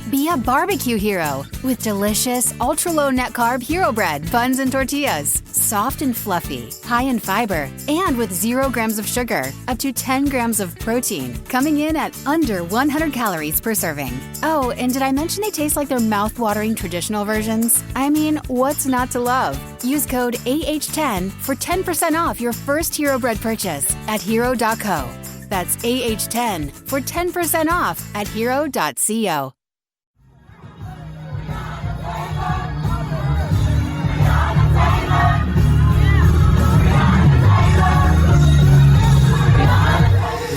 Be a barbecue hero with delicious, ultra-low net-carb hero bread, buns, and tortillas. Soft and fluffy, high in fiber, and with 0 grams of sugar, up to 10 grams of protein, coming in at under 100 calories per serving. Oh, and did I mention they taste like their mouth-watering traditional versions? I mean, what's not to love? Use code AH10 for 10% off your first hero bread purchase at hero.co. That's AH10 for 10% off at hero.co.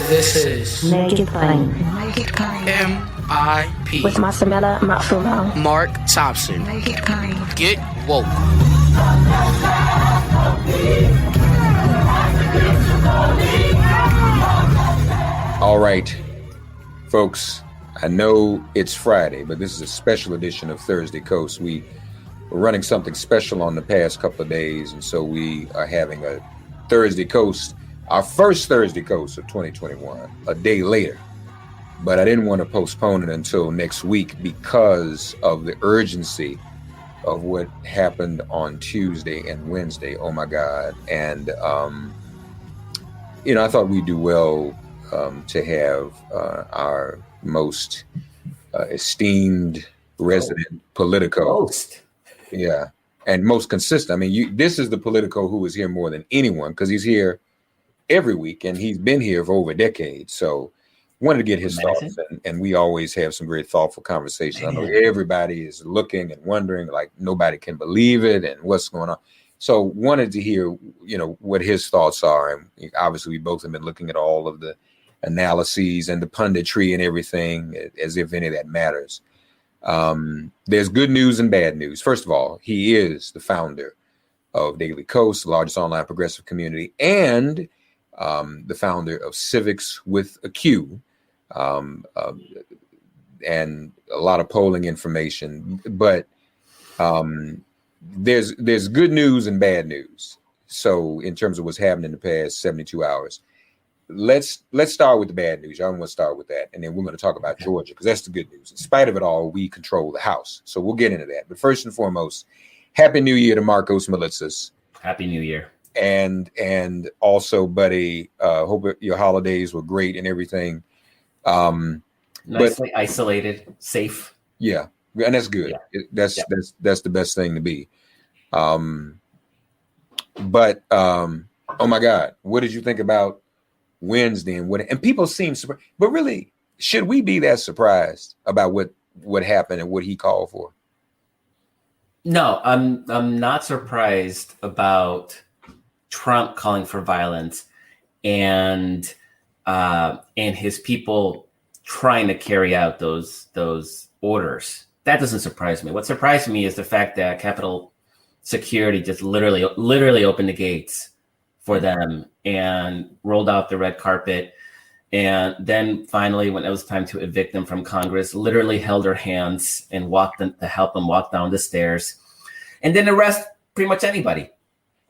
This is Make It Plain. MIP With Masamela Matfumo. Mark Thompson. Make It Plain. Get woke. All right, folks, I know it's Friday, but this is a special edition of DailyKos. We're running something special on the past couple of days, and so we are having a DailyKos, our first DailyKos of 2021, a day later. But I didn't want to postpone it until next week because of the urgency of what happened on Tuesday and Wednesday. Oh my God. And, I thought we'd do well to have our most esteemed resident Politico. Most. Yeah. And most consistent. I mean, this is the Politico who is here more than anyone because he's here every week and he's been here for over a decade. So wanted to get his thoughts, and we always have some very thoughtful conversations. I know everybody is looking and wondering, like nobody can believe it and what's going on. So wanted to hear, what his thoughts are. And obviously we both have been looking at all of the analyses and the punditry and everything, as if any of that matters. There's good news and bad news. First of all, he is the founder of DailyKos, the largest online progressive community, and the founder of Civiqs with a Q, and a lot of polling information. But there's good news and bad news. So in terms of what's happened in the past 72 hours, let's start with the bad news. I want to start with that, and then we're going to talk about Georgia because that's the good news. In spite of it all, we control the House, so we'll get into that. But first and foremost, Happy New Year to Markos Moulitsas. Happy New Year. And also, buddy, hope your holidays were great and everything. Nicely isolated, safe. Yeah, and that's good. Yeah. That's the best thing to be. But oh my God, what did you think about Wednesday and people seem surprised? But really, should we be that surprised about what happened and what he called for? No, I'm not surprised about Trump calling for violence and his people trying to carry out those orders. That doesn't surprise me. What surprised me is the fact that Capitol Security just literally opened the gates for them and rolled out the red carpet. And then finally, when it was time to evict them from Congress, literally held their hands and walked them to help them walk down the stairs and then arrest pretty much anybody.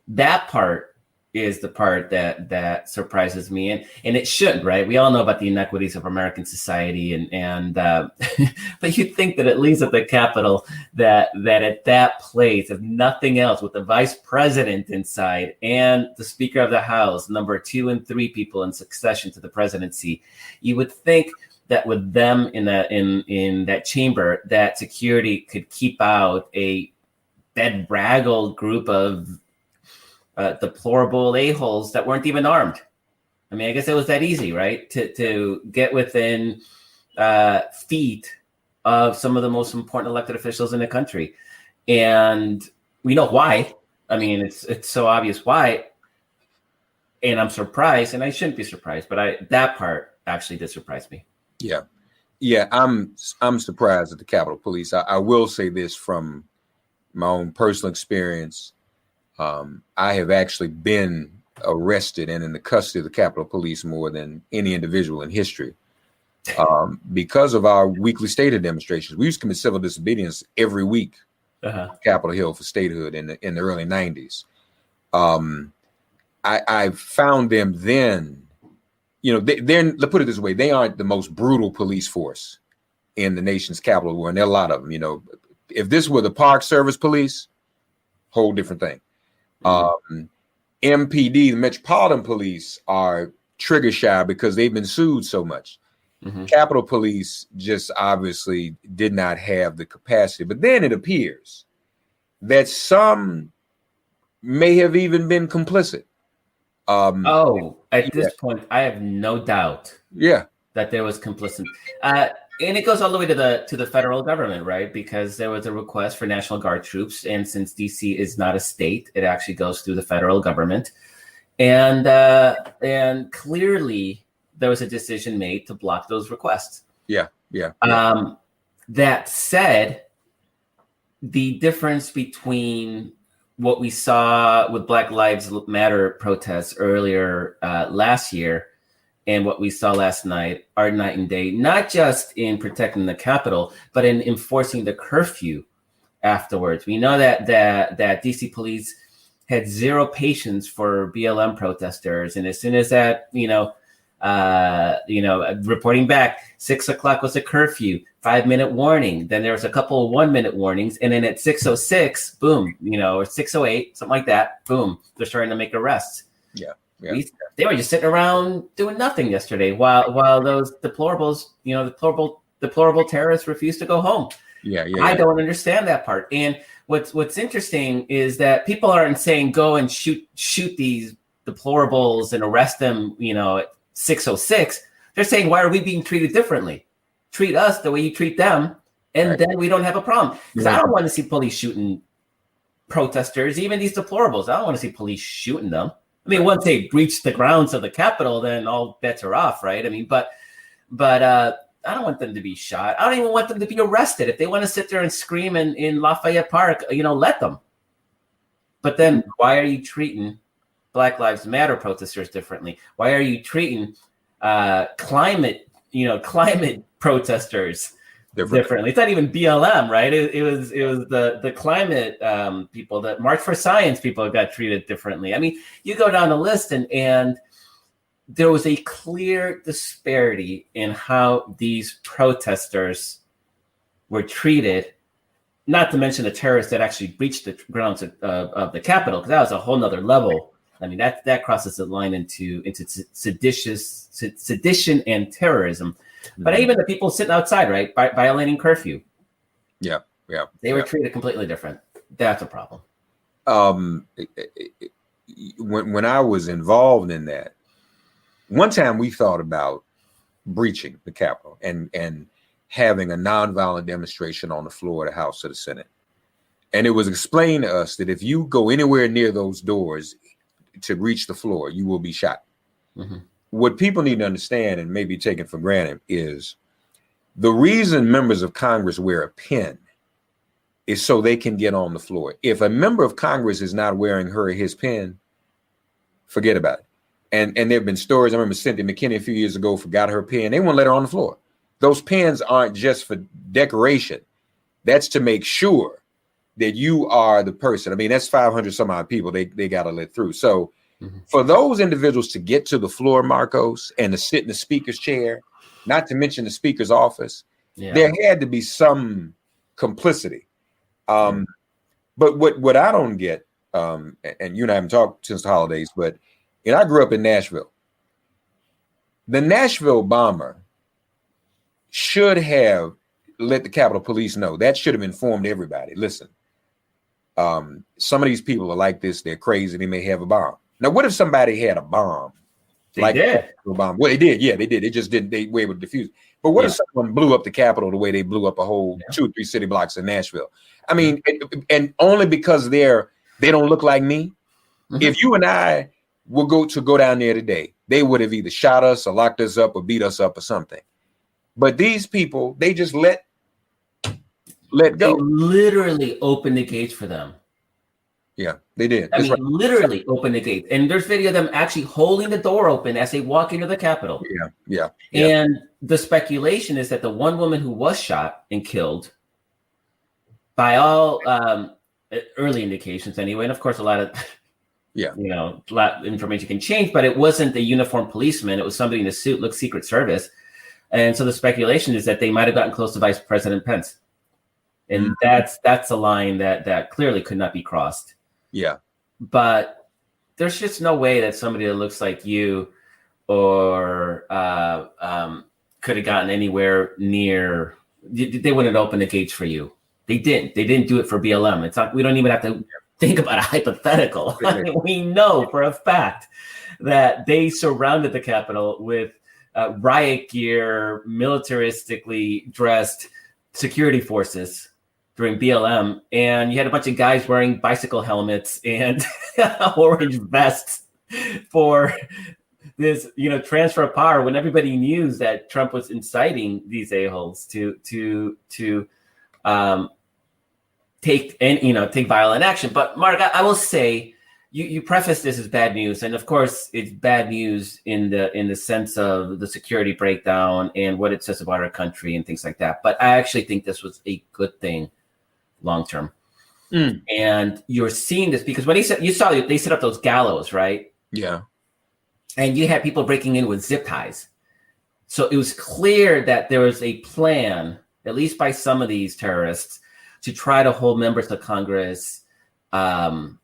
That part is the part that surprises me, and it should, right? We all know about the inequities of American society, and but you'd think that at least at the Capitol, that at that place, if nothing else, with the vice president inside and the Speaker of the House, number 2 and 3 people in succession to the presidency, you would think that with them in that chamber, that security could keep out a bedraggled group of deplorable a-holes that weren't even armed. I mean, I guess it was that easy, right? To get within feet of some of the most important elected officials in the country. And we know why. I mean, it's so obvious why. And I'm surprised, and I shouldn't be surprised, but that part actually did surprise me. Yeah. Yeah, I'm surprised at the Capitol Police. I will say this from my own personal experience. I have actually been arrested and in the custody of the Capitol Police more than any individual in history because of our weekly statehood demonstrations. We used to commit civil disobedience every week, Capitol Hill for statehood in the early 90s. I found them then, let's put it this way, they aren't the most brutal police force in the nation's capital, and there are a lot of them. You know, if this were the Park Service Police, whole different thing. MPD, the Metropolitan Police, are trigger shy because they've been sued so much. Capitol Police just obviously did not have the capacity. But then it appears that some may have even been complicit. At this point, I have no doubt. That there was complicit. And it goes all the way to the federal government, right? Because there was a request for National Guard troops, and since DC is not a state, it actually goes through the federal government. And clearly, there was a decision made to block those requests. That said, the difference between what we saw with Black Lives Matter protests earlier last year and what we saw last night are night and day, not just in protecting the Capitol, but in enforcing the curfew afterwards. We know that DC police had zero patience for BLM protesters. And as soon as that, reporting back, 6 o'clock was a curfew, 5-minute warning. Then there was a couple of 1-minute warnings. And then at 6:06, boom, or 6:08, something like that, boom, they're starting to make arrests. They were just sitting around doing nothing yesterday while those deplorables, deplorable terrorists refused to go home. I don't understand that part. And what's interesting is that people aren't saying go and shoot these deplorables and arrest them, at 6:06. They're saying, why are we being treated differently? Treat us the way you treat them, and then we don't have a problem. Because I don't want to see police shooting protesters, even these deplorables. I don't want to see police shooting them. I mean, once they breach the grounds of the Capitol, then all bets are off, right? I mean, but I don't want them to be shot. I don't even want them to be arrested. If they want to sit there and scream in Lafayette Park, let them. But then why are you treating Black Lives Matter protesters differently? Why are you treating climate protesters differently? It's not even BLM, right? It was the climate people, the March for Science people got treated differently. I mean, you go down the list and there was a clear disparity in how these protesters were treated, not to mention the terrorists that actually breached the grounds of the Capitol, because that was a whole nother level. I mean, that crosses the line into sedition and terrorism. But even the people sitting outside, right, violating curfew. They were treated completely different. That's a problem. When I was involved in that, one time we thought about breaching the Capitol and having a nonviolent demonstration on the floor of the House of the Senate. And it was explained to us that if you go anywhere near those doors to reach the floor, you will be shot. What people need to understand and maybe taken for granted is the reason members of Congress wear a pin is so they can get on the floor. If a member of Congress is not wearing her or his pin, forget about it. And there have been stories. I remember Cynthia McKinney a few years ago forgot her pin. They won't let her on the floor. Those pins aren't just for decoration. That's to make sure that you are the person. I mean, that's 500 some odd people they got to let through. So for those individuals to get to the floor, Markos, and to sit in the speaker's chair, not to mention the speaker's office, there had to be some complicity. But what I don't get, and you and I haven't talked since the holidays, but I grew up in Nashville. The Nashville bomber should have let the Capitol Police know. That should have informed everybody. Listen, some of these people are like this. They're crazy. They may have a bomb. Now, what if somebody had a bomb? They did. A bomb? Well, they did. Yeah, they did. They just didn't. They were able to defuse. But what if someone blew up the Capitol the way they blew up a whole 2 or 3 city blocks in Nashville? I mean, and only because they don't look like me. If you and I will go down there today, they would have either shot us or locked us up or beat us up or something. But these people, they just let go. They literally opened the gates for them. Yeah, they did. I mean, literally open the gate. And there's video of them actually holding the door open as they walk into the Capitol. Yeah. And the speculation is that the one woman who was shot and killed, by all early indications anyway, and of course a lot of information can change, but it wasn't a uniformed policeman. It was somebody in a suit, looked Secret Service. And so the speculation is that they might have gotten close to Vice President Pence. And that's a line that clearly could not be crossed. Yeah. But there's just no way that somebody that looks like you or could have gotten anywhere near. They wouldn't open the gates for you. They didn't. They didn't do it for BLM. It's not. We don't even have to think about a hypothetical. I mean, we know for a fact that they surrounded the Capitol with riot gear, militaristically dressed security forces during BLM, and you had a bunch of guys wearing bicycle helmets and orange vests for this, transfer of power, when everybody knew that Trump was inciting these a-holes to take violent action. But Mark, I will say, you preface this as bad news, and of course it's bad news in the sense of the security breakdown and what it says about our country and things like that. But I actually think this was a good thing long term. And you're seeing this because when they set up those gallows, right? Yeah. And you had people breaking in with zip ties. So it was clear that there was a plan, at least by some of these terrorists, to try to hold members of Congress hostage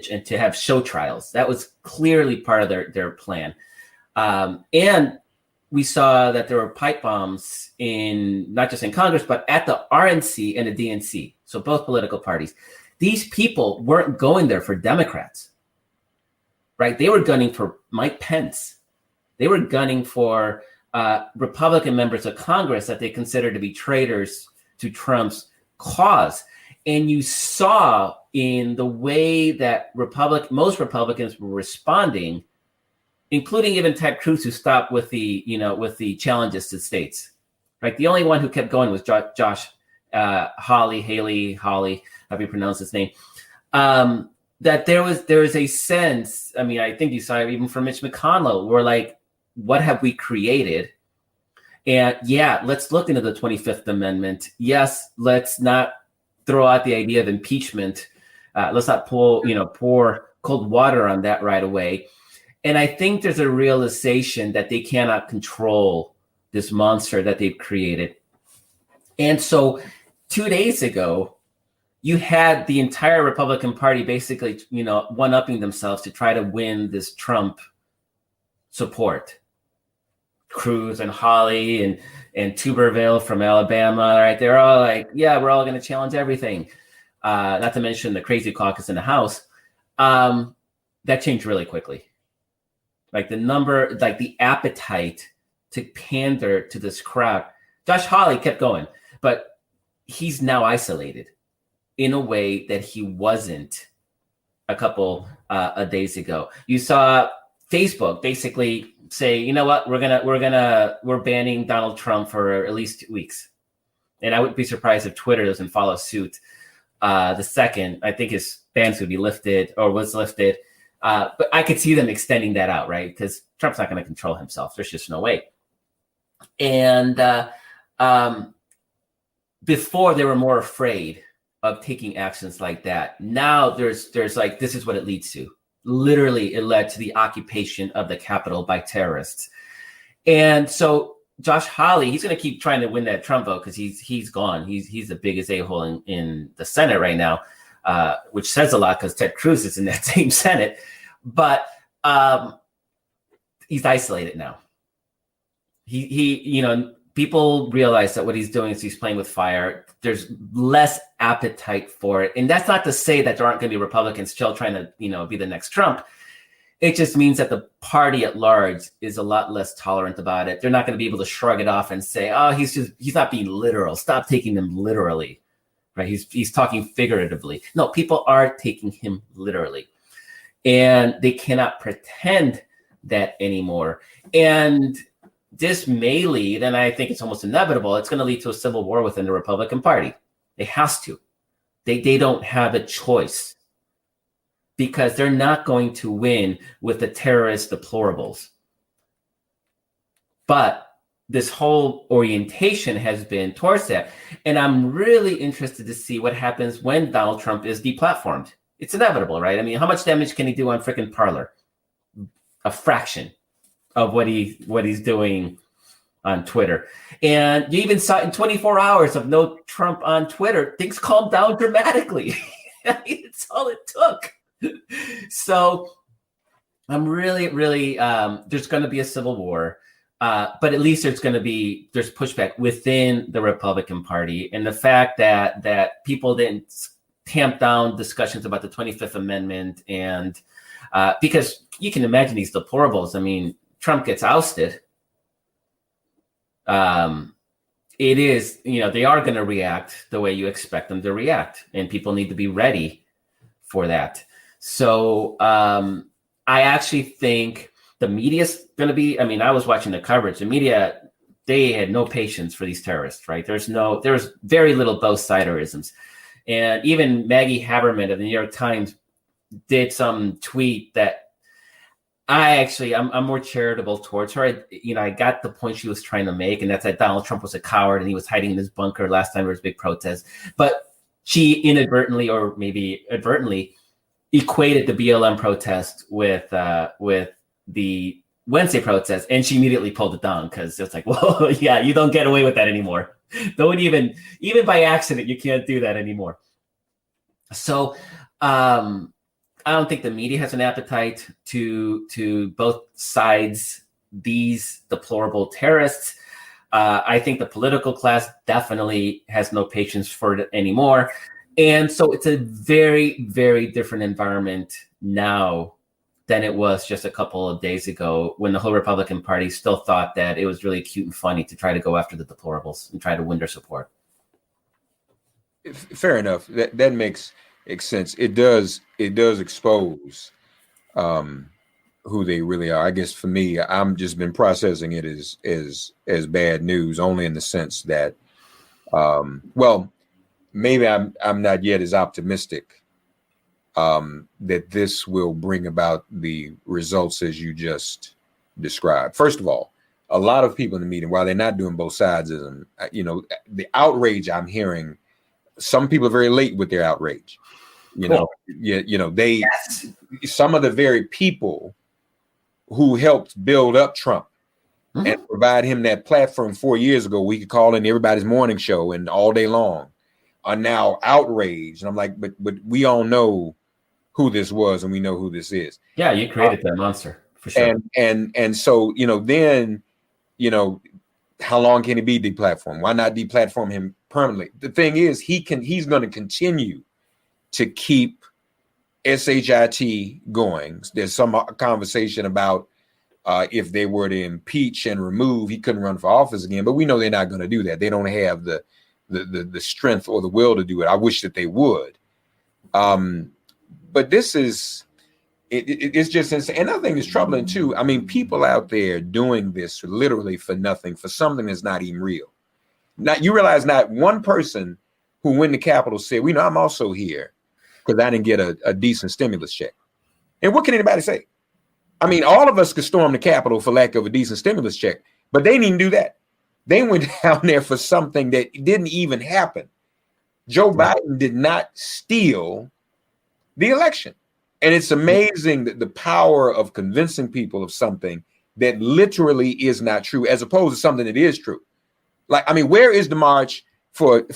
and to have show trials. That was clearly part of their plan. And we saw that there were pipe bombs not just in Congress, but at the RNC and the DNC. So both political parties. These people weren't going there for Democrats, right? They were gunning for Mike Pence. They were gunning for Republican members of Congress that they considered to be traitors to Trump's cause. And you saw in the way that most Republicans were responding, including even Ted Cruz, who stopped with the challenges to states. Right, the only one who kept going was Josh Hawley, however you pronounce his name. That there was a sense. I mean, I think you saw it even from Mitch McConnell. We're like, what have we created? And yeah, let's look into the 25th Amendment. Yes, let's not throw out the idea of impeachment. Let's not pour cold water on that right away. And I think there's a realization that they cannot control this monster that they've created. And so 2 days ago, you had the entire Republican Party basically, one-upping themselves to try to win this Trump support. Cruz and Hawley and Tuberville from Alabama, right? They're all like, yeah, we're all going to challenge everything. Not to mention the crazy caucus in the House. That changed really quickly. Like the appetite to pander to this crowd. Josh Hawley kept going, but he's now isolated in a way that he wasn't a couple of days ago. You saw Facebook basically say, you know what, we're banning Donald Trump for at least 2 weeks. And I wouldn't be surprised if Twitter doesn't follow suit. The second, I think his bans would be lifted or was lifted. But I could see them extending that out, right? Because Trump's not going to control himself. There's just no way. And before they were more afraid of taking actions like that. Now there's like, this is what it leads to. Literally, it led to the occupation of the Capitol by terrorists. And so Josh Hawley, he's going to keep trying to win that Trump vote because he's gone. He's the biggest a-hole in the Senate right now, which says a lot because Ted Cruz is in that same Senate. But he's isolated now. People realize that what he's doing is he's playing with fire. There's less appetite for it. And that's not to say that there aren't going to be Republicans still trying to, be the next Trump. It just means that the party at large is a lot less tolerant about it. They're not going to be able to shrug it off and say, oh, he's not being literal. Stop taking them literally, right? He's talking figuratively. No, people are taking him literally. And they cannot pretend that anymore. And this may lead, and I think it's almost inevitable, it's going to lead to a civil war within the Republican Party. It has to. They don't have a choice because they're not going to win with the terrorist deplorables. But this whole orientation has been towards that. And I'm really interested to see what happens when Donald Trump is deplatformed. It's inevitable, right? I mean, how much damage can he do on freaking Parler? A fraction of what he's doing on Twitter. And you even saw in 24 hours of no Trump on Twitter, things calmed down dramatically. It's all it took. So I'm really, there's going to be a civil war. But at least there's pushback within the Republican Party. And the fact that people didn't tamp down discussions about the 25th Amendment, and because you can imagine these deplorables. I mean, Trump gets ousted. It is, they are going to react the way you expect them to react, and people need to be ready for that. So I actually think the media's going to be, I was watching the coverage. The media, they had no patience for these terrorists, right? There's very little both siderisms. And even Maggie Haberman of the New York Times did some tweet that I'm more charitable towards her. I got the point she was trying to make, and that's that Donald Trump was a coward and he was hiding in his bunker last time there was a big protest. But she inadvertently, or maybe advertently, equated the BLM protest with the Wednesday protest, and she immediately pulled it down because it's like, well, yeah, you don't get away with that anymore. Don't even by accident, you can't do that anymore. So I don't think the media has an appetite to both sides these deplorable terrorists. I think the political class definitely has no patience for it anymore. And so it's a very, very different environment now than it was just a couple of days ago, when the whole Republican Party still thought that it was really cute and funny to try to go after the deplorables and try to win their support. Fair enough. That makes sense. It does expose who they really are. I guess for me, I'm just been processing it as bad news, only in the sense that, maybe I'm not yet as optimistic that this will bring about the results as you just described. First of all, a lot of people in the meeting, while they're not doing both sides of them, the outrage I'm hearing, some people are very late with their outrage. Some of the very people who helped build up Trump and provide him that platform 4 years ago, we could call in everybody's morning show and all day long, are now outraged. And I'm like, but we all know who this was, and we know who this is. Yeah, you created that monster for sure. And so, then, how long can he be deplatformed? Why not deplatform him permanently? The thing is, he's going to continue to keep SHIT going. There's some conversation about if they were to impeach and remove, he couldn't run for office again. But we know they're not going to do that. They don't have the strength or the will to do it. I wish that they would. But this is, it's just insane. Another thing that's troubling too, people out there doing this literally for nothing, for something that's not even real. Now, you realize not one person who went to Capitol said, I'm also here because I didn't get a decent stimulus check. And what can anybody say? All of us could storm the Capitol for lack of a decent stimulus check, but they didn't even do that. They went down there for something that didn't even happen. Joe Biden did not steal the election. And it's amazing that the power of convincing people of something that literally is not true, as opposed to something that is true. Where is the march for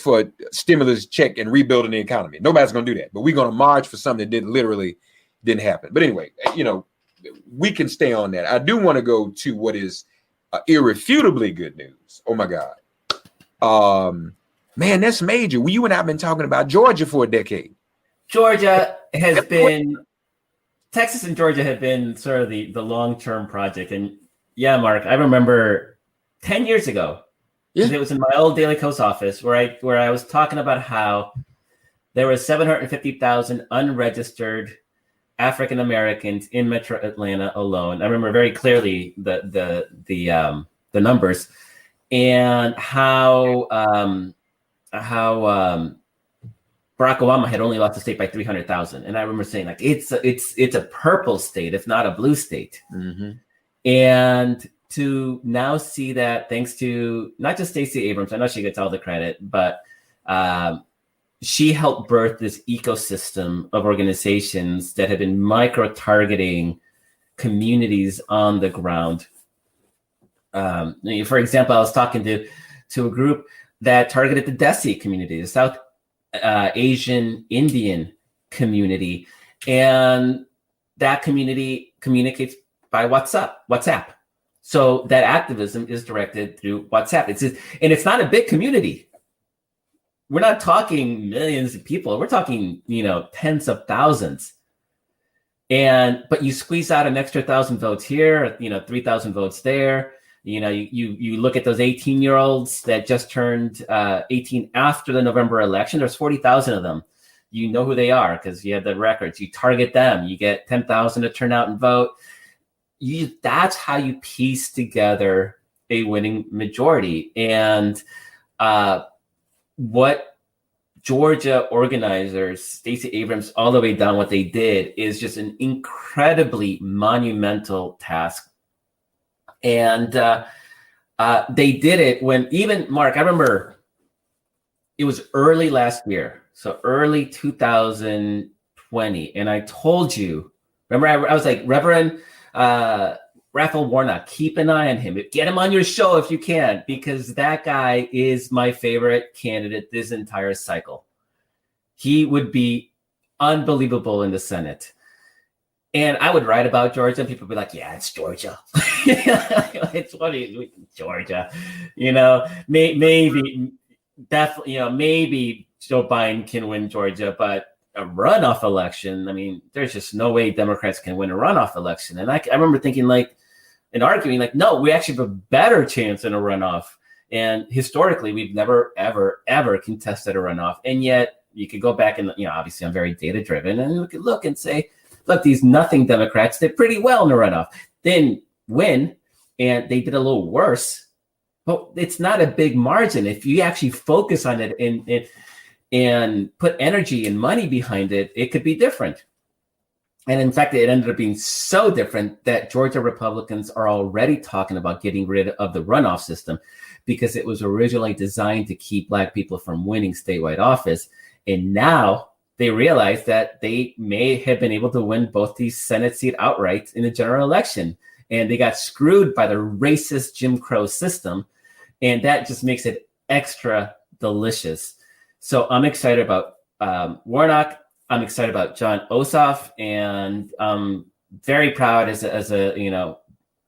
stimulus check and rebuilding the economy? Nobody's going to do that. But we're going to march for something that didn't happen. But anyway, we can stay on that. I do want to go to what is irrefutably good news. Oh my God. Man, that's major. You and I have been talking about Georgia for a decade. Texas and Georgia have been sort of the long-term project. And yeah, Mark, I remember 10 years ago, it was in my old DailyKos office where I was talking about how there were 750,000 unregistered African Americans in Metro Atlanta alone. I remember very clearly the numbers, and how Barack Obama had only lost the state by 300,000. And I remember saying, it's a purple state, if not a blue state. Mm-hmm. And to now see that, thanks to not just Stacey Abrams, I know she gets all the credit, but she helped birth this ecosystem of organizations that have been micro-targeting communities on the ground. For example, I was talking to a group that targeted the Desi community, the South Asian Indian community, and that community communicates by WhatsApp. So that activism is directed through WhatsApp. It's not a big community. We're not talking millions of people. We're talking, tens of thousands. But you squeeze out an extra 1,000 votes here, 3,000 votes there. You look at those 18-year-olds that just turned 18 after the November election. There's 40,000 of them. You know who they are because you have the records. You target them. You get 10,000 to turn out and vote. That's how you piece together a winning majority. And what Georgia organizers, Stacey Abrams, all the way down, what they did is just an incredibly monumental task. And they did it when even Mark, I remember it was early last year. So early 2020. And I told you, remember, I was like, Reverend Raphael Warnock, keep an eye on him. Get him on your show if you can, because that guy is my favorite candidate this entire cycle. He would be unbelievable in the Senate. And I would write about Georgia and people would be like, yeah, it's Georgia. It's funny, Georgia. Maybe, definitely, maybe Joe Biden can win Georgia, but a runoff election, I mean, there's just no way Democrats can win a runoff election. And I remember thinking and arguing no, we actually have a better chance in a runoff. And historically, we've never, ever, ever contested a runoff. And yet you could go back and, obviously I'm very data driven, and we could look and say, look, these nothing Democrats did pretty well in the runoff. Then win, and they did a little worse. But it's not a big margin. If you actually focus on it and put energy and money behind it, it could be different. And in fact, it ended up being so different that Georgia Republicans are already talking about getting rid of the runoff system because it was originally designed to keep Black people from winning statewide office. And now they realize that they may have been able to win both these Senate seats outright in the general election. And they got screwed by the racist Jim Crow system. And that just makes it extra delicious. So I'm excited about Warnock. I'm excited about John Ossoff, and I'm very proud as a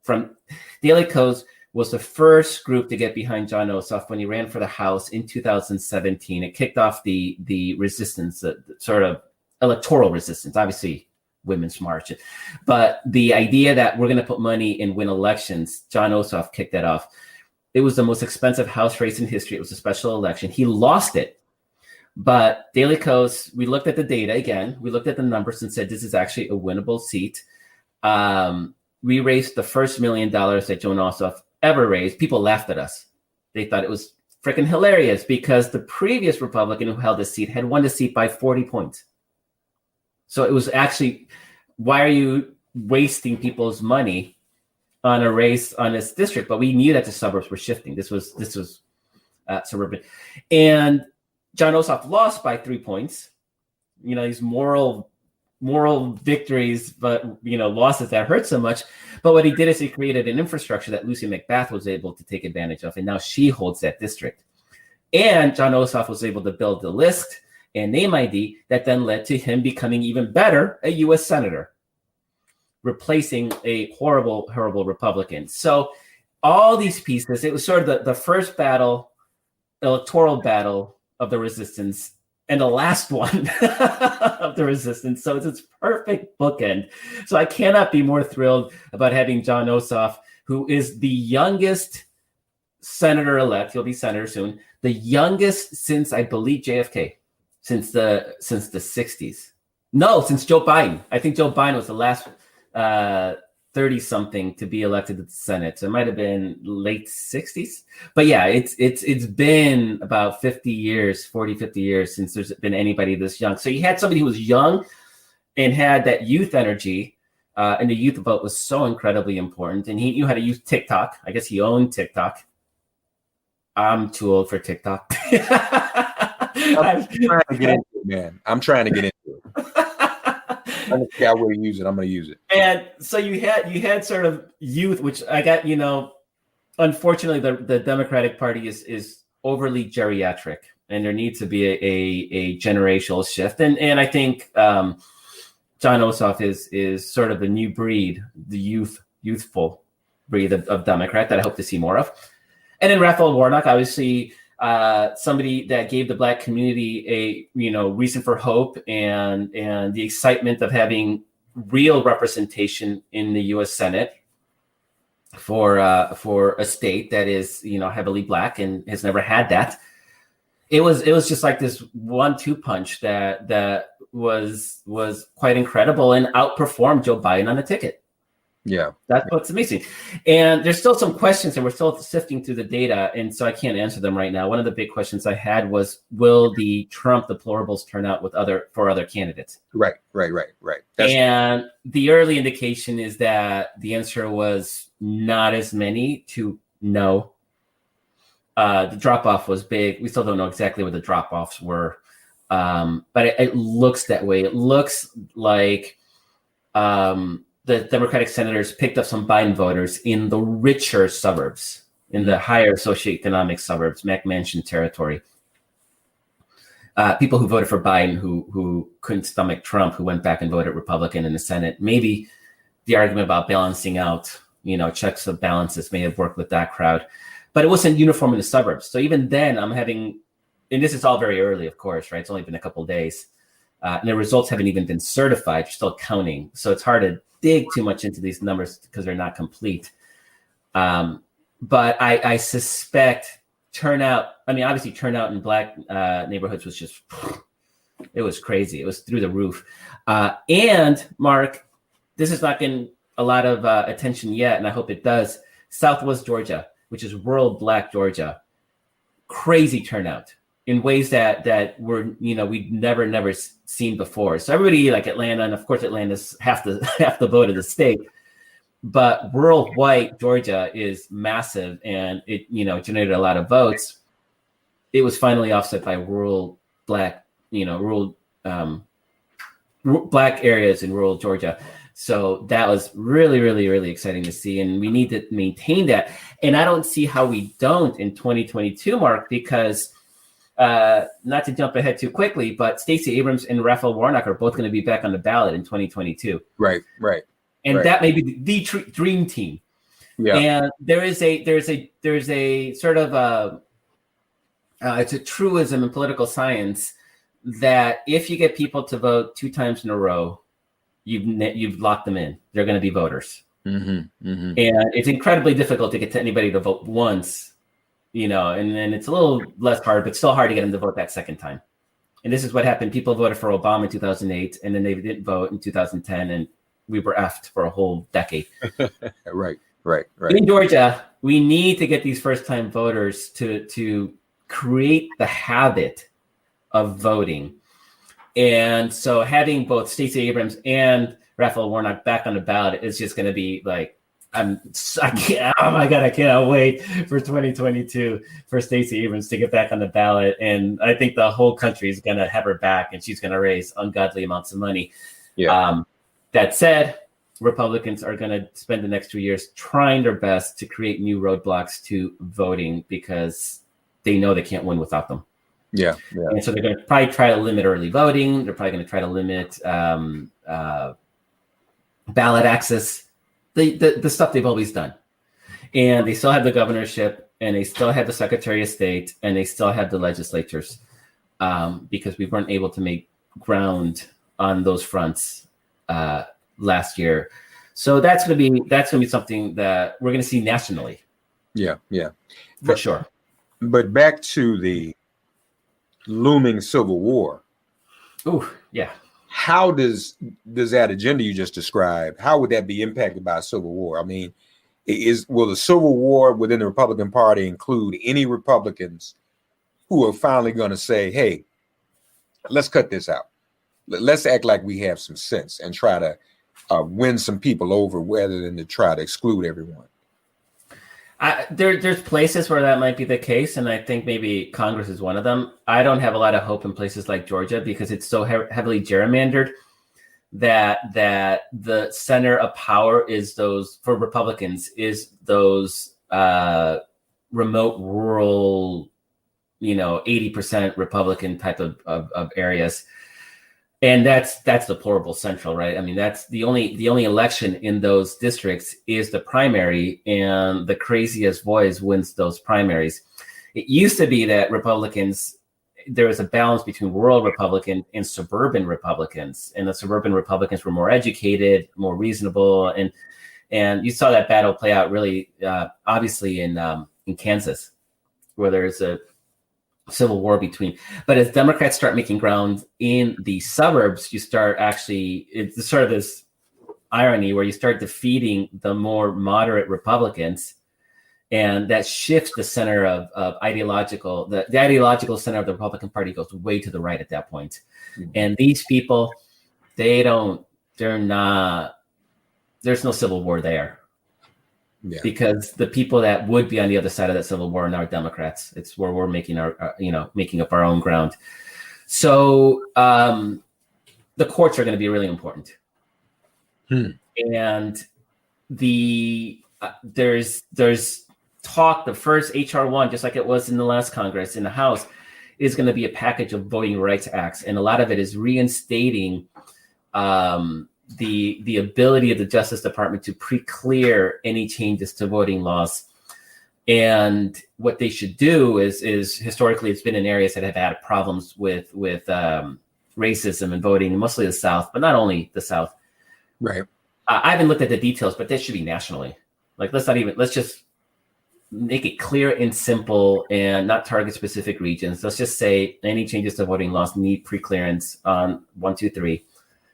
from DailyKos was the first group to get behind John Ossoff when he ran for the House in 2017. It kicked off the resistance, the sort of electoral resistance, obviously Women's March, but the idea that we're going to put money and win elections, John Ossoff kicked that off. It was the most expensive House race in history. It was a special election. He lost it. But DailyKos, we looked at the data again. We looked at the numbers and said, this is actually a winnable seat. We raised the first $1 million that John Ossoff ever raised. People laughed at us. They thought it was freaking hilarious because the previous Republican who held the seat had won the seat by 40 points. So it was actually, why are you wasting people's money on a race on this district? But we knew that the suburbs were shifting. This was suburban. And John Ossoff lost by 3 points. These moral victories, but losses that hurt so much. But what he did is he created an infrastructure that Lucy McBath was able to take advantage of, and now she holds that district. And John Ossoff was able to build the list and name ID that then led to him becoming even better a U.S. senator, replacing a horrible Republican. So all these pieces, it was sort of the first electoral battle of the resistance, and the last one of the resistance. So it's its perfect bookend. So I cannot be more thrilled about having John Ossoff, who is the youngest senator-elect. He'll be senator soon. The youngest since, I believe, JFK, since the 60s. No, since Joe Biden. I think Joe Biden was the last 30-something to be elected to the Senate. So it might have been late 60s. But yeah, it's been about 50 years since there's been anybody this young. So you had somebody who was young and had that youth energy, and the youth vote was so incredibly important. And he knew how to use TikTok. I guess he owned TikTok. I'm too old for TikTok. I'm trying to get into it, man. I'm trying to get into it. I don't care how to use it. I'm going to use it. And so you had sort of youth, which I got, unfortunately, the Democratic Party is overly geriatric, and there needs to be a generational shift. And I think John Ossoff is sort of the new breed, the youthful breed of Democrat that I hope to see more of. And then Raphael Warnock, obviously, somebody that gave the Black community a reason for hope and the excitement of having real representation in the U.S. Senate for a state that is heavily Black and has never had that. It was just like this 1-2 punch that was quite incredible and outperformed Joe Biden on the ticket. Yeah, that's what's amazing. And there's still some questions, and we're still sifting through the data, and so I can't answer them right now. One of the big questions I had was, will the Trump deplorables turn out for other candidates? Right. And the early indication is that the answer was not as many to no. The drop-off was big. We still don't know exactly what the drop-offs were, but it looks that way. It looks like the Democratic senators picked up some Biden voters in the richer suburbs, in the higher socioeconomic suburbs, McMansion territory. People who voted for Biden who couldn't stomach Trump, who went back and voted Republican in the Senate. Maybe the argument about balancing out, checks and balances may have worked with that crowd, but it wasn't uniform in the suburbs. So even then and this is all very early, of course, right? It's only been a couple of days. And the results haven't even been certified. You're still counting. So it's hard to dig too much into these numbers because they're not complete. But I suspect turnout in Black neighborhoods was just, it was crazy. It was through the roof. And Mark, this is not getting a lot of attention yet, and I hope it does. Southwest Georgia, which is rural Black Georgia, crazy turnout in ways that were, we'd never seen before. So everybody like Atlanta, and of course Atlanta's half the vote of the state, but rural white Georgia is massive, and it generated a lot of votes. It was finally offset by rural Black, Black areas in rural Georgia. So that was really, really, really exciting to see, and we need to maintain that. And I don't see how we don't in 2022, Mark, because not to jump ahead too quickly, but Stacey Abrams and Raphael Warnock are both going to be back on the ballot in 2022. Right. And that may be the dream team. Yeah. And there's a sort of it's a truism in political science that if you get people to vote 2 times in a row, you've locked them in. They're going to be voters. Mm-hmm, mm-hmm. And it's incredibly difficult to get to anybody to vote once, and then it's a little less hard, but still hard to get them to vote that second time. And this is what happened. People voted for Obama in 2008, and then they didn't vote in 2010, and we were effed for a whole decade. Right. In Georgia, we need to get these first-time voters to create the habit of voting. And so having both Stacey Abrams and Raphael Warnock back on the ballot is just going to be like, I cannot wait for 2022 for Stacey Abrams to get back on the ballot. And I think the whole country is going to have her back, and she's going to raise ungodly amounts of money. Yeah. That said, Republicans are going to spend the next 2 years trying their best to create new roadblocks to voting because they know they can't win without them. Yeah. And so they're going to probably try to limit early voting. They're probably going to try to limit ballot access, the stuff they've always done. And they still have the governorship, and they still have the Secretary of State, and they still have the legislatures because we weren't able to make ground on those fronts last year. So that's going to be something that we're going to see nationally. Yeah. For sure. But back to the looming civil war. Oh, yeah. How does that agenda you just described, how would that be impacted by a civil war? I mean, will the civil war within the Republican Party include any Republicans who are finally going to say, hey, let's cut this out. Let's act like we have some sense and try to win some people over rather than to try to exclude everyone? There's places where that might be the case, and I think maybe Congress is one of them. I don't have a lot of hope in places like Georgia because it's so heavily gerrymandered that the center of power is for Republicans is those remote, rural, 80% Republican type of areas. And that's deplorable central, right? I mean, that's the only election in those districts is the primary, and the craziest voice wins those primaries. It used to be that Republicans, there was a balance between rural Republican and suburban Republicans, and the suburban Republicans were more educated, more reasonable, and you saw that battle play out really obviously in Kansas, where there's a civil war between. But as Democrats start making ground in the suburbs, you start it's sort of this irony where you start defeating the more moderate Republicans, and that shifts the center of the ideological center of the Republican Party goes way to the right at that point. Mm-hmm. And these people, there's no civil war there. Yeah. Because the people that would be on the other side of that civil war are now Democrats. It's where we're making making up our own ground. So the courts are going to be really important. And there's talk, the first HR1, just like it was in the last Congress in the House, is going to be a package of voting rights acts. And a lot of it is reinstating the ability of the Justice Department to pre-clear any changes to voting laws. And what they should do is historically it's been in areas that have had problems with racism and voting, mostly the South, but not only the South. Right. I haven't looked at the details, but that should be nationally. Like, let's just make it clear and simple and not target specific regions. Let's just say any changes to voting laws need pre-clearance on 1, 2, 3.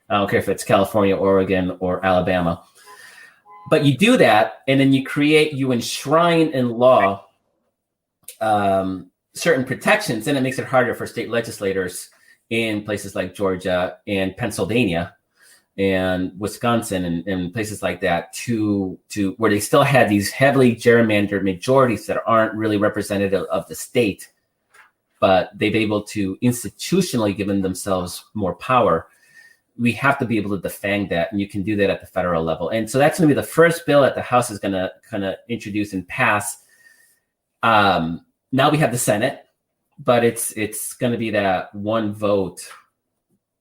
I don't care if it's California, Oregon, or Alabama. But you do that, and then you enshrine in law certain protections, and it makes it harder for state legislators in places like Georgia and Pennsylvania and Wisconsin and places like that to where they still had these heavily gerrymandered majorities that aren't really representative of the state, but they've been able to institutionally given themselves more power. We have to be able to defang that, and you can do that at the federal level. And so that's going to be the first bill that the House is going to kind of introduce and pass. Now we have the Senate, but it's going to be that one vote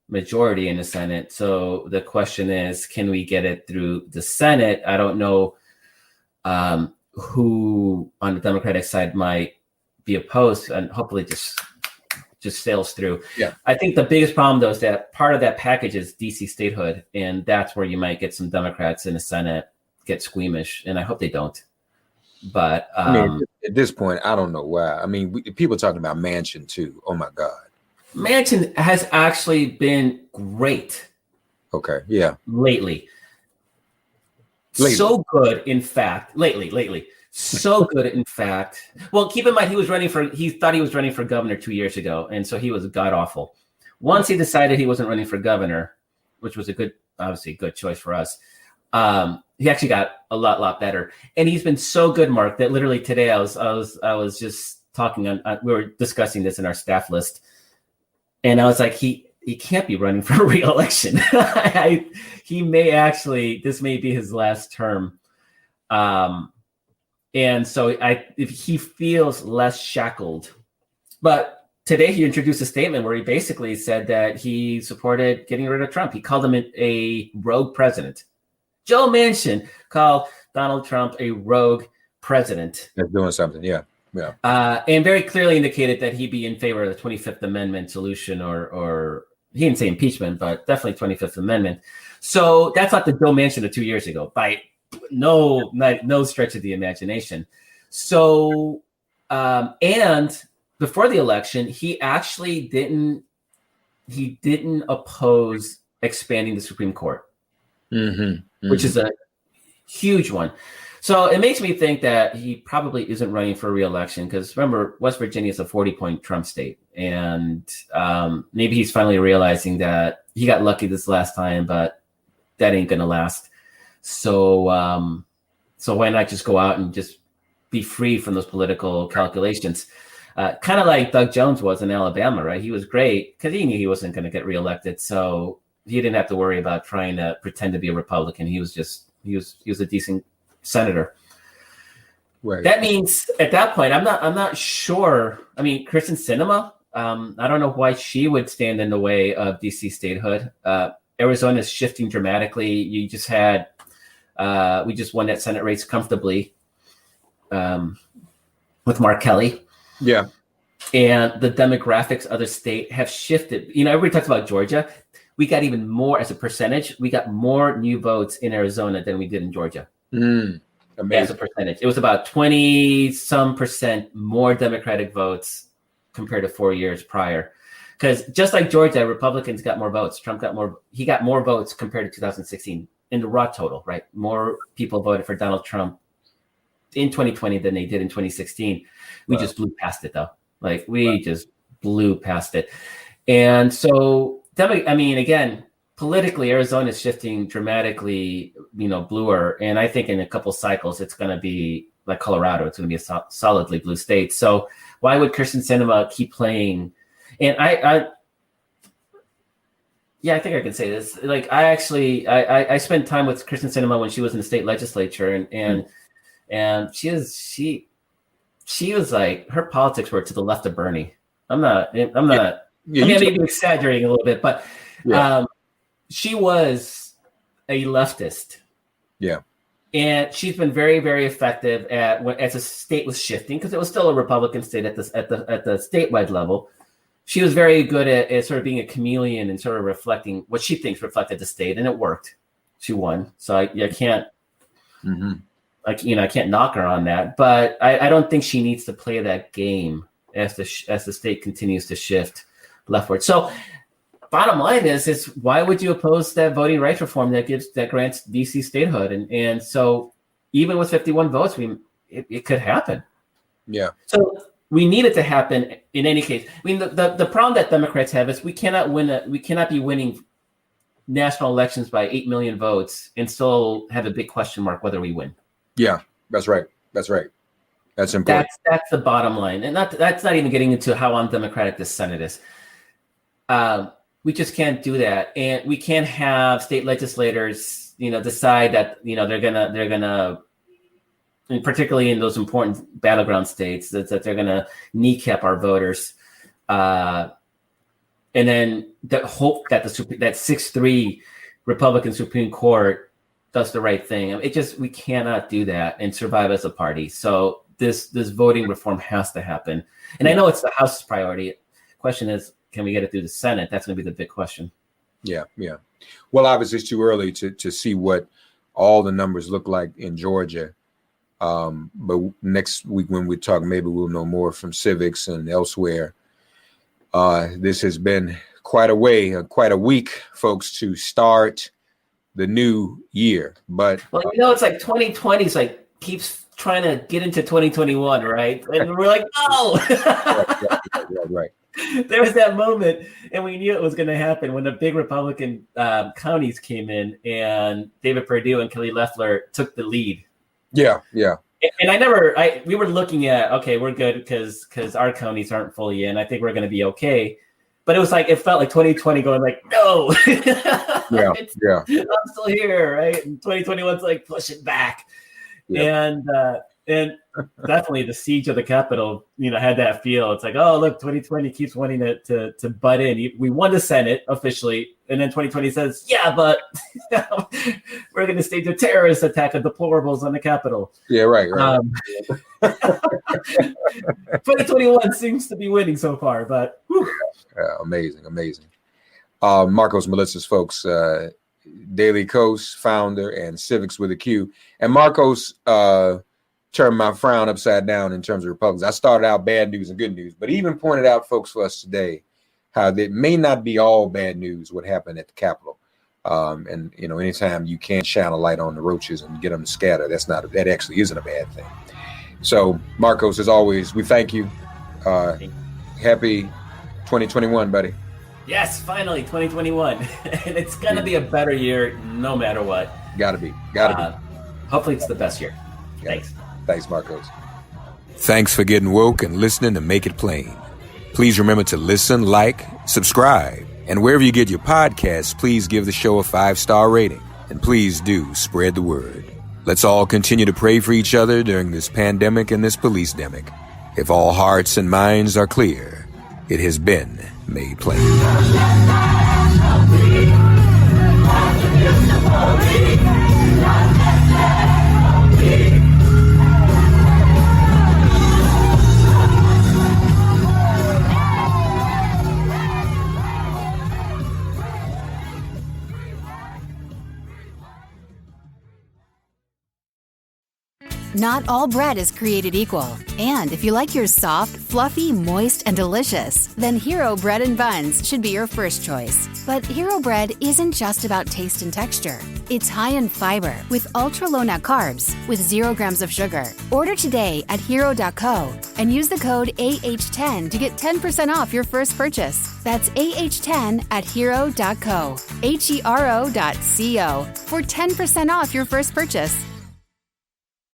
majority in the Senate. So the question is, can we get it through the Senate? I don't know who on the Democratic side might be opposed, and hopefully just sails through. Yeah. I think the biggest problem, though, is that part of that package is DC statehood, and that's where you might get some Democrats in the Senate get squeamish, and I hope they don't. But at this point, I don't know why. I mean, people talking about Manchin too. Oh my God, Manchin has actually been great. Okay, yeah, lately. So good, in fact. Lately. So good, in fact. Well, keep in mind, he thought he was running for governor 2 years ago, and so he was god awful. Once he decided he wasn't running for governor, which was obviously a good choice for us, he actually got a lot better. And he's been so good, Mark, that literally today I was just talking we were discussing this in our staff list, and I was like, he can't be running for re-election. This may be his last term. And so if he feels less shackled. But today he introduced a statement where he basically said that he supported getting rid of Trump. He called him a rogue president. Joe Manchin called Donald Trump a rogue president. That's doing something, yeah. And very clearly indicated that he'd be in favor of the 25th Amendment solution, or he didn't say impeachment, but definitely 25th Amendment. So that's not the Joe Manchin of 2 years ago, by no stretch of the imagination. So, and before the election, he actually didn't oppose expanding the Supreme Court, which is a huge one. So it makes me think that he probably isn't running for re-election, because remember, West Virginia is a 40-point Trump state, and maybe he's finally realizing that he got lucky this last time, but that ain't gonna last. So why not just go out and just be free from those political calculations? Kind of like Doug Jones was in Alabama, right? He was great because he knew he wasn't going to get reelected, so he didn't have to worry about trying to pretend to be a Republican. He was a decent senator. Right. That means at that point, I'm not sure. I mean, Kristen Sinema, I don't know why she would stand in the way of DC statehood. Arizona is shifting dramatically. You just had, we just won that Senate race comfortably with Mark Kelly. Yeah. And the demographics of the state have shifted. You know, everybody talks about Georgia. We got even more as a percentage. We got more new votes in Arizona than we did in Georgia. Amazing. As a percentage. It was about 20% more Democratic votes compared to 4 years prior. Because just like Georgia, Republicans got more votes. Trump got more. He got more votes compared to 2016 in the raw total, right? More people voted for Donald Trump in 2020 than they did in 2016. We just blew past it, though. Like, we just blew past it. And so, I mean, again, politically, Arizona is shifting dramatically, you know, bluer. And I think in a couple cycles, it's going to be like Colorado. It's going to be a solidly blue state. So why would Kristen Sinema keep playing? And I think I can say this. Like, I spent time with Kristen Sinema when she was in the state legislature, and she was like, her politics were to the left of Bernie. I'm not. Yeah, I mean, I may be exaggerating a little bit, but she was a leftist. Yeah. And she's been very, very effective as the state was shifting, because it was still a Republican state at the statewide level. She was very good at sort of being a chameleon and sort of reflecting what she thinks reflected the state, and it worked. She won, so I can't, I can't knock her on that. But I don't think she needs to play that game as the state continues to shift leftward. So, bottom line is why would you oppose that voting rights reform that grants DC statehood? And so, even with 51 votes, it could happen. Yeah. So we need it to happen in any case. I mean, the problem that Democrats have is we cannot be winning national elections by 8 million votes and still have a big question mark whether we win. Yeah, that's right. That's important. That's the bottom line. And that's not even getting into how undemocratic this Senate is. We just can't do that. And we can't have state legislators, decide that, they're gonna, and particularly in those important battleground states, that they're going to kneecap our voters, and then hope that that 6-3 Republican Supreme Court does the right thing. We cannot do that and survive as a party. So this voting reform has to happen. And I know it's the House's priority. Question is, can we get it through the Senate? That's going to be the big question. Yeah. Well, obviously it's too early to see what all the numbers look like in Georgia. But next week when we talk, maybe we'll know more from Civiqs and elsewhere. This has been quite a week, folks, to start the new year. But it's like 2020 is like keeps trying to get into 2021, right? And we're like, no. Right. There was that moment, and we knew it was going to happen when the big Republican counties came in, and David Perdue and Kelly Loeffler took the lead. Yeah. And we were looking at, okay, we're good because our counties aren't fully in. I think we're going to be okay. But it felt like 2020 going like, no. I'm still here, right? And 2021's like, push it back. Yeah. And definitely the siege of the Capitol, had that feel. It's like, oh, look, 2020 keeps wanting to butt in. We won the Senate officially. And then 2020 says, yeah, but we're going to stage a terrorist attack of deplorables on the Capitol. Yeah, right. 2021 seems to be winning so far, but amazing. Markos Moulitsas, folks, DailyKos founder and Civiqs with a Q. And Markos turned my frown upside down in terms of Republicans. I started out bad news and good news, but he even pointed out, folks, for us today, how it may not be all bad news what happened at the Capitol. And anytime you can shine a light on the roaches and get them to scatter, that actually isn't a bad thing. So, Markos, as always, we thank you. Happy 2021, buddy. Yes, finally, 2021. And it's going to be a better year no matter what. Gotta be. Hopefully it's the best year. Thanks. Thanks, Markos. Thanks for getting woke and listening to Make It Plain. Please remember to listen, like, subscribe, and wherever you get your podcasts, please give the show a 5-star rating. And please do spread the word. Let's all continue to pray for each other during this pandemic and this police-demic. If all hearts and minds are clear, it has been made plain. Not all bread is created equal. And if you like yours soft, fluffy, moist, and delicious, then Hero Bread and Buns should be your first choice. But Hero Bread isn't just about taste and texture. It's high in fiber with ultra-low net carbs with 0 grams of sugar. Order today at hero.co and use the code AH10 to get 10% off your first purchase. That's AH10 at hero.co, HERO.co for 10% off your first purchase.